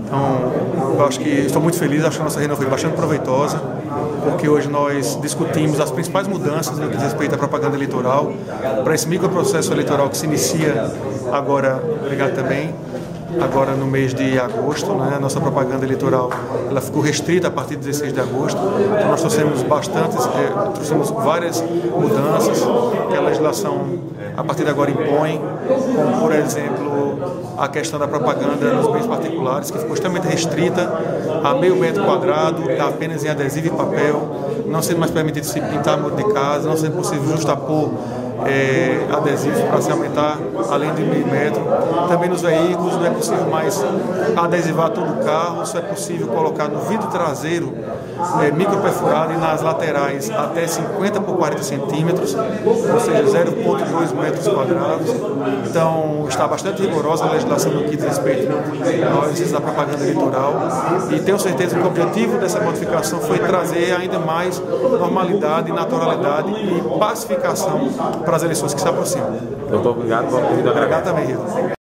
Então, eu acho que estou muito feliz, acho que a nossa reunião foi bastante proveitosa, porque hoje nós discutimos as principais mudanças no que diz respeito à propaganda eleitoral, para esse microprocesso eleitoral que se inicia agora, obrigado também, agora no mês de agosto, né? A nossa propaganda eleitoral ela ficou restrita a partir de 16 de agosto, então nós trouxemos várias mudanças que a legislação a partir de agora impõe, como por exemplo a questão da propaganda nos bens particulares, que ficou extremamente restrita a meio metro quadrado, apenas em adesivo e papel, não sendo mais permitido se pintar muro de casa, não sendo possível justapor adesivos para se aumentar além de meio metro. Também nos veículos não é possível mais adesivar todo o carro, só é possível colocar no vidro traseiro micro perfurado e nas laterais até 50 por 40 centímetros, ou seja, 0,2 metros quadrados. Então está bastante rigorosa a legislação no que diz respeito à propaganda eleitoral, e tenho certeza que o objetivo dessa modificação foi trazer ainda mais normalidade, naturalidade e pacificação para as eleições que se aproximam. Doutor, obrigado. Obrigado também, Rio.